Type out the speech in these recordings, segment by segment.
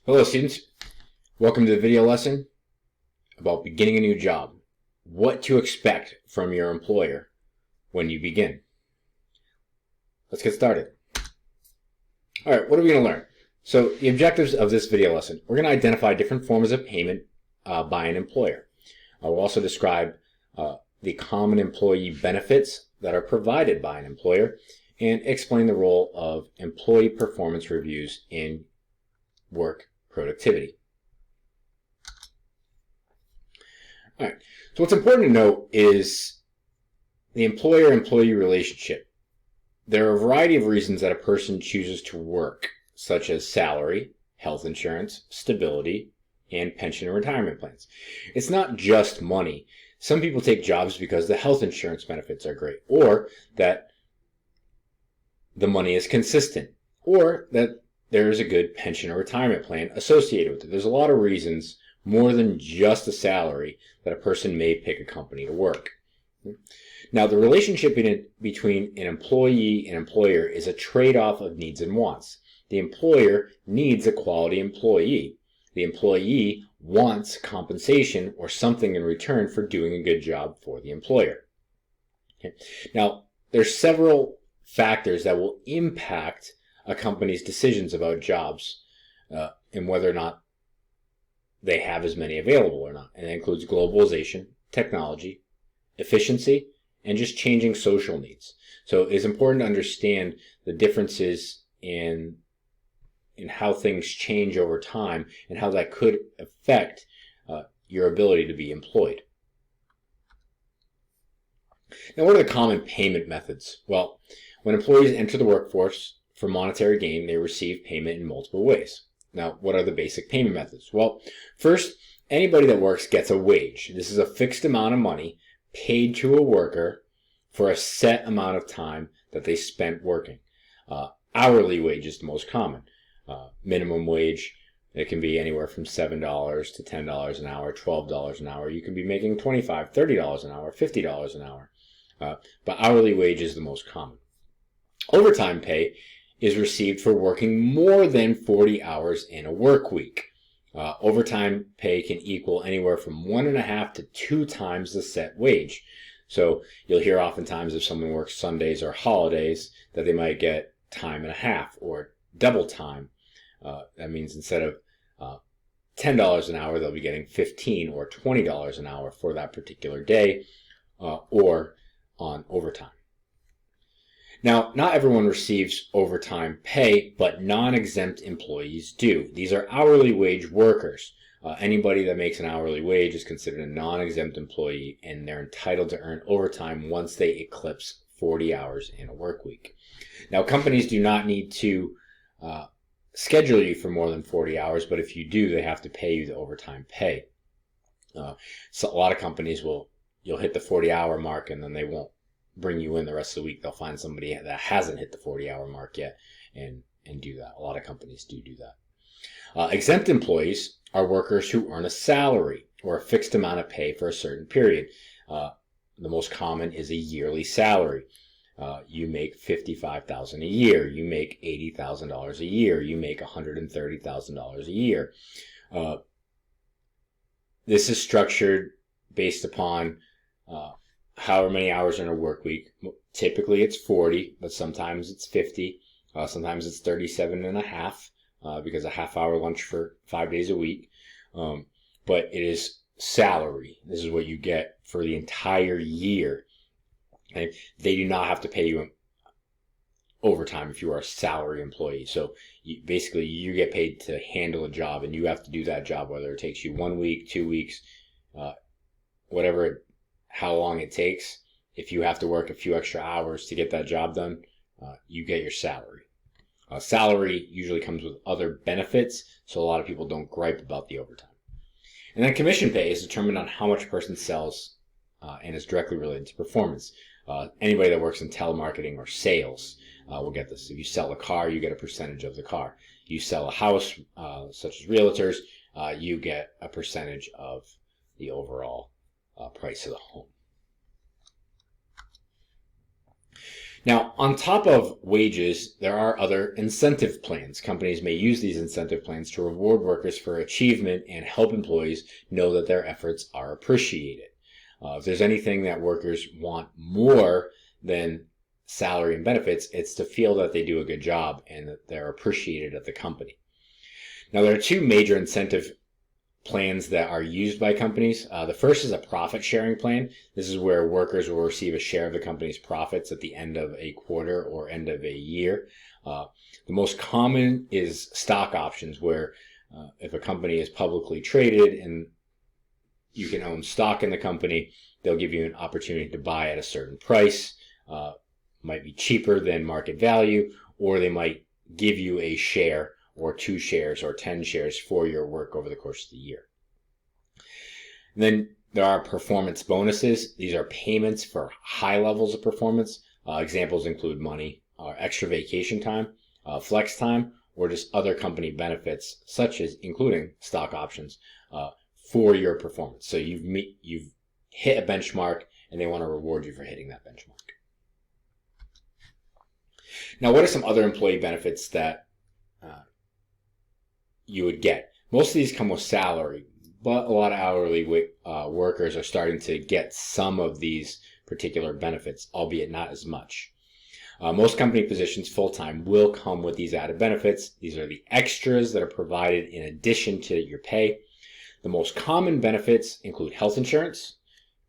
Hello students, welcome to the video lesson about beginning a new job. What to expect from your employer when you begin. Let's get started. Alright, what are we going to learn? So the objectives of this video lesson, we're going to identify different forms of payment by an employer. We'll also describe the common employee benefits that are provided by an employer and explain the role of employee performance reviews in work productivity. All right, so what's important to note is the employer-employee relationship. There are a variety of reasons that a person chooses to work, such as salary, health insurance, stability, and pension and retirement plans. It's not just money. Some people take jobs because the health insurance benefits are great, or that the money is consistent, or that there is a good pension or retirement plan associated with it. There's a lot of reasons, more than just a salary, that a person may pick a company to work. Now, the relationship between an employee and employer is a trade-off of needs and wants. The employer needs a quality employee. The employee wants compensation or something in return for doing a good job for the employer. Okay. Now, there's several factors that will impact a company's decisions about jobs and whether or not they have as many available or not. And that includes globalization, technology, efficiency, and just changing social needs. So it's important to understand the differences in how things change over time and how that could affect your ability to be employed. Now, what are the common payment methods? Well, when employees enter the workforce for monetary gain, they receive payment in multiple ways. Now, what are the basic payment methods? Well, first, anybody that works gets a wage. This is a fixed amount of money paid to a worker for a set amount of time that they spent working. Hourly wage is the most common. Minimum wage, it can be anywhere from $7 to $10 an hour, $12 an hour. You can be making $25, $30 an hour, $50 an hour. But hourly wage is the most common. Overtime pay is received for working more than 40 hours in a work week. Overtime pay can equal anywhere from 1.5 to 2 times the set wage. So you'll hear oftentimes if someone works Sundays or holidays that they might get time and a half or double time. That means instead of $10 an hour, they'll be getting $15 or $20 an hour for that particular day or on overtime. Now, not everyone receives overtime pay, but non-exempt employees do. These are hourly wage workers. Anybody that makes an hourly wage is considered a non-exempt employee, and they're entitled to earn overtime once they eclipse 40 hours in a work week. Now, companies do not need to schedule you for more than 40 hours, but if you do, they have to pay you the overtime pay. So a lot of companies you'll hit the 40-hour mark, and then they won't bring you in the rest of the week. They'll find somebody that hasn't hit the 40-hour mark yet and do that. A lot of companies do that. Exempt employees are workers who earn a salary or a fixed amount of pay for a certain period. The most common is a yearly salary. You make $55,000 a year. You make $80,000 a year. You make $130,000 a year. This is structured based upon however many hours in a work week. Typically it's 40, but sometimes it's 50. Sometimes it's 37 and a half because a half-hour lunch for 5 days a week. But it is salary. This is what you get for the entire year. Okay? They do not have to pay you overtime if you are a salary employee. So basically you get paid to handle a job, and you have to do that job whether it takes you 1 week, 2 weeks, how long it takes. If you have to work a few extra hours to get that job done, you get your salary. Salary usually comes with other benefits, so a lot of people don't gripe about the overtime. And then commission pay is determined on how much a person sells and is directly related to performance. Anybody that works in telemarketing or sales will get this. If you sell a car, you get a percentage of the car. You sell a house, such as realtors, you get a percentage of the overall price of the home. Now, on top of wages, there are other incentive plans. Companies may use these incentive plans to reward workers for achievement and help employees know that their efforts are appreciated. If there's anything that workers want more than salary and benefits, it's to feel that they do a good job and that they're appreciated at the company. Now, there are two major incentive plans that are used by companies. The first is a profit sharing plan. This is where workers will receive a share of the company's profits at the end of a quarter or end of a year. The most common is stock options, where if a company is publicly traded and you can own stock in the company, they'll give you an opportunity to buy at a certain price. Might be cheaper than market value, or they might give you a share or 2 shares or 10 shares for your work over the course of the year. And then there are performance bonuses. These are payments for high levels of performance. Examples include money, extra vacation time, flex time, or just other company benefits, such as including stock options for your performance. So you've hit a benchmark and they want to reward you for hitting that benchmark. Now, what are some other employee benefits that you would get? Most of these come with salary, but a lot of hourly workers are starting to get some of these particular benefits, albeit not as much. Most company positions full-time will come with these added benefits. These are the extras that are provided in addition to your pay. The most common benefits include health insurance,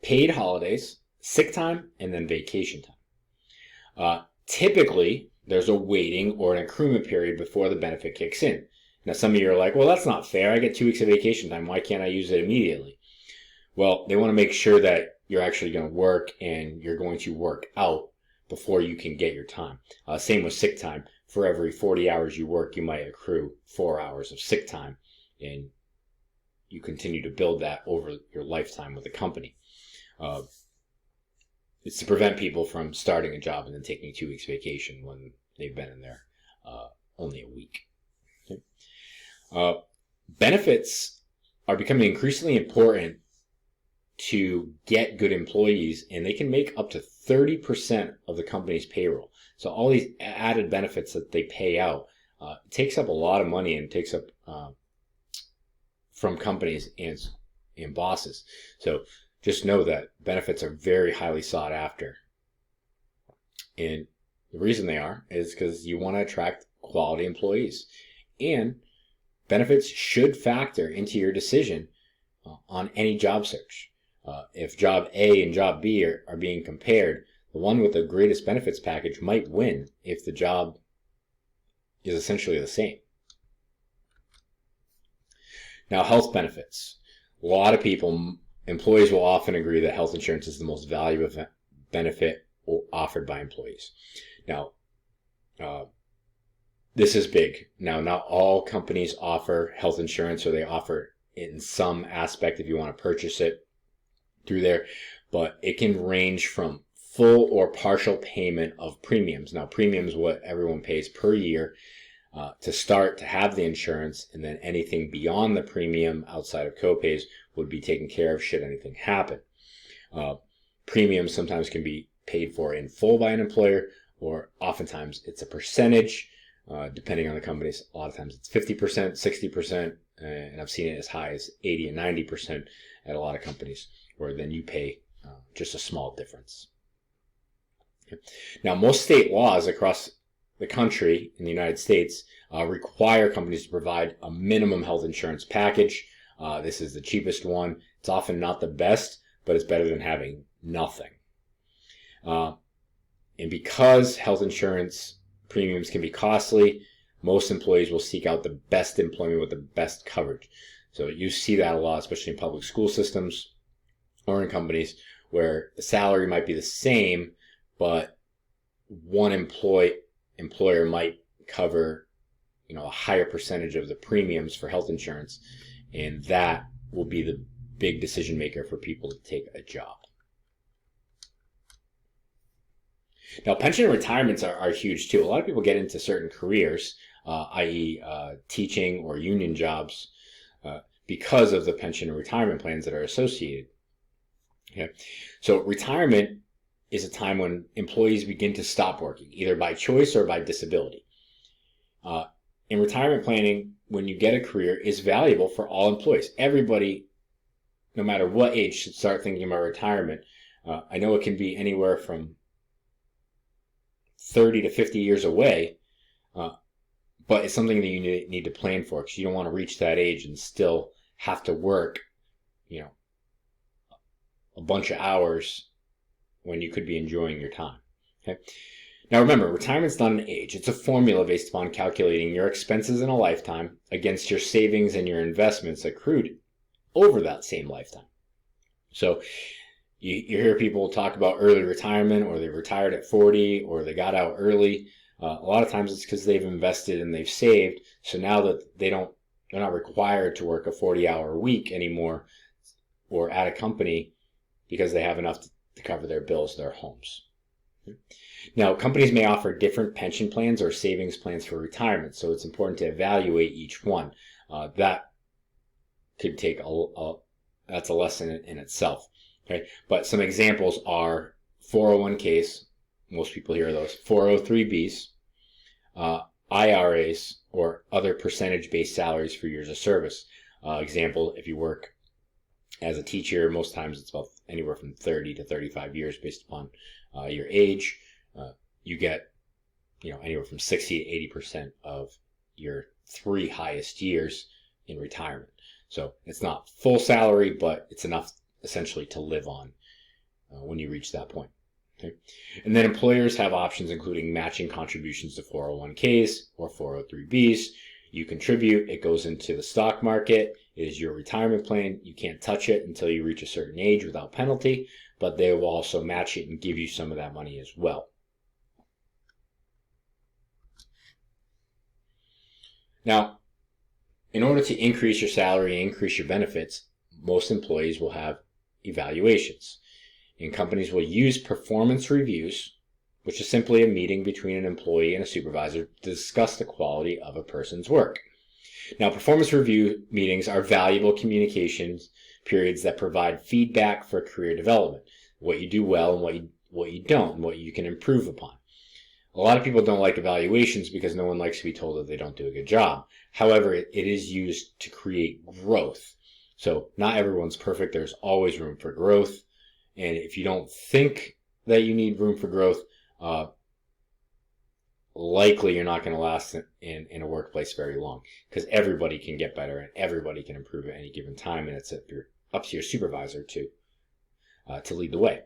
paid holidays, sick time, and then vacation time. Typically, there's a waiting or an accruement period before the benefit kicks in. Now, some of you are like, well, that's not fair. I get 2 weeks of vacation time. Why can't I use it immediately? Well, they want to make sure that you're actually going to work and you're going to work out before you can get your time. Same with sick time. For every 40 hours you work, you might accrue 4 hours of sick time, and you continue to build that over your lifetime with the company. It's to prevent people from starting a job and then taking 2 weeks vacation when they've been in there only a week. Okay. Benefits are becoming increasingly important to get good employees, and they can make up to 30% of the company's payroll. So all these added benefits that they pay out takes up a lot of money and takes up from companies and bosses. So just know that benefits are very highly sought after. And the reason they are is because you want to attract quality employees. And benefits should factor into your decision on any job search. If job A and job B are being compared, the one with the greatest benefits package might win if the job is essentially the same. Now, health benefits. A lot of employees will often agree that health insurance is the most valuable benefit offered by employees. Now, this is big. Now, not all companies offer health insurance, or they offer it in some aspect if you want to purchase it through there, but it can range from full or partial payment of premiums. Now, premiums, what everyone pays per year to start to have the insurance, and then anything beyond the premium outside of copays would be taken care of should anything happen. Premiums sometimes can be paid for in full by an employer, or oftentimes it's a percentage, depending on the companies. A lot of times it's 50%, 60%, and I've seen it as high as 80 and 90% at a lot of companies, where then you pay just a small difference. Okay. Now, most state laws across the country in the United States require companies to provide a minimum health insurance package. This is the cheapest one. It's often not the best, but it's better than having nothing. And because health insurance premiums can be costly, most employees will seek out the best employment with the best coverage. So you see that a lot, especially in public school systems or in companies where the salary might be the same, but one employer might cover, a higher percentage of the premiums for health insurance, and that will be the big decision maker for people to take a job. Now, pension and retirements are huge too. A lot of people get into certain careers, i.e. Teaching or union jobs, because of the pension and retirement plans that are associated. Okay. So retirement is a time when employees begin to stop working, either by choice or by disability. In retirement planning, when you get a career, is valuable for all employees. Everybody, no matter what age, should start thinking about retirement. I know it can be anywhere from 30 to 50 years away, but it's something that you need to plan for, because you don't want to reach that age and still have to work, a bunch of hours when you could be enjoying your time. Okay. Now remember, retirement's not an age. It's a formula based upon calculating your expenses in a lifetime against your savings and your investments accrued over that same lifetime. So you hear people talk about early retirement, or they retired at 40, or they got out early. A lot of times it's because they've invested and they've saved. So now that they're not required to work a 40-hour week anymore, or at a company, because they have enough to cover their bills, their homes. Now, companies may offer different pension plans or savings plans for retirement, so it's important to evaluate each one. That could take that's a lesson in itself. Okay, but some examples are 401ks. Most people hear those. 403bs, IRAs, or other percentage-based salaries for years of service. Example: if you work as a teacher, most times it's about anywhere from 30 to 35 years based upon your age. You get anywhere from 60 to 80% of your 3 highest years in retirement. So it's not full salary, but it's enough essentially to live on when you reach that point. Okay. And then employers have options including matching contributions to 401ks or 403bs. You contribute, it goes into the stock market. It is your retirement plan. You can't touch it until you reach a certain age without penalty, but they will also match it and give you some of that money as well. Now, in order to increase your salary and increase your benefits, most employees will have evaluations. And companies will use performance reviews, which is simply a meeting between an employee and a supervisor to discuss the quality of a person's work. Now, performance review meetings are valuable communications periods that provide feedback for career development, what you do well and what you don't, and what you can improve upon. A lot of people don't like evaluations because no one likes to be told that they don't do a good job. However, it is used to create growth. So not everyone's perfect. There's always room for growth. And if you don't think that you need room for growth, likely you're not going to last in a workplace very long, because everybody can get better and everybody can improve at any given time, and it's up to your supervisor to lead the way.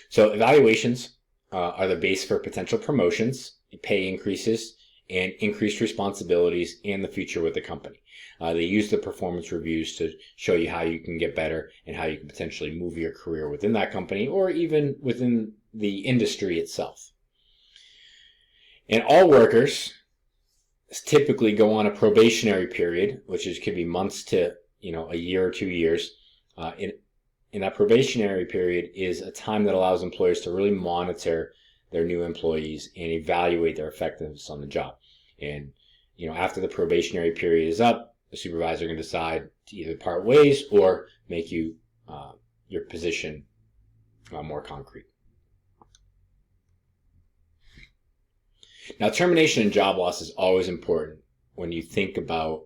So evaluations are the base for potential promotions, pay increases, and increased responsibilities in the future with the company. They use the performance reviews to show you how you can get better and how you can potentially move your career within that company or even within the industry itself. And all workers typically go on a probationary period, which could be months to a year or 2 years. In that probationary period is a time that allows employers to really monitor their new employees and evaluate their effectiveness on the job. And after the probationary period is up, the supervisor can decide to either part ways or make you your position more concrete. Now, termination and job loss is always important when you think about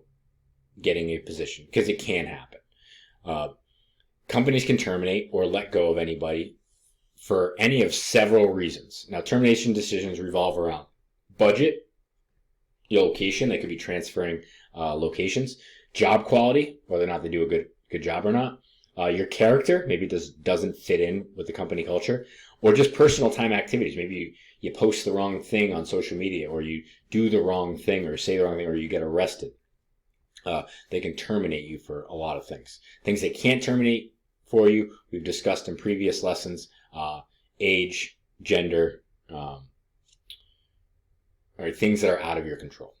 getting a position, because it can happen. Companies can terminate or let go of anybody for any of several reasons. Now, termination decisions revolve around budget, your location, they could be transferring locations, job quality, whether or not they do a good job or not, your character, maybe this doesn't fit in with the company culture, or just personal time activities. Maybe you post the wrong thing on social media, or you do the wrong thing, or say the wrong thing, or you get arrested. They can terminate you for a lot of things. Things they can't terminate for you, we've discussed in previous lessons: age, gender, or things that are out of your control.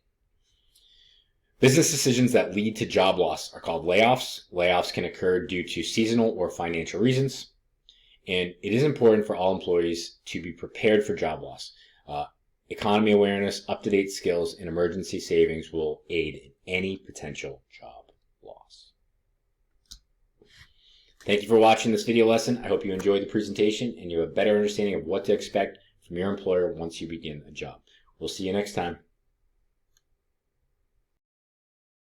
Business decisions that lead to job loss are called layoffs. Layoffs can occur due to seasonal or financial reasons. And it is important for all employees to be prepared for job loss. Economy awareness, up-to-date skills, and emergency savings will aid in any potential job loss. Thank you for watching this video lesson. I hope you enjoyed the presentation and you have a better understanding of what to expect from your employer once you begin a job. We'll see you next time.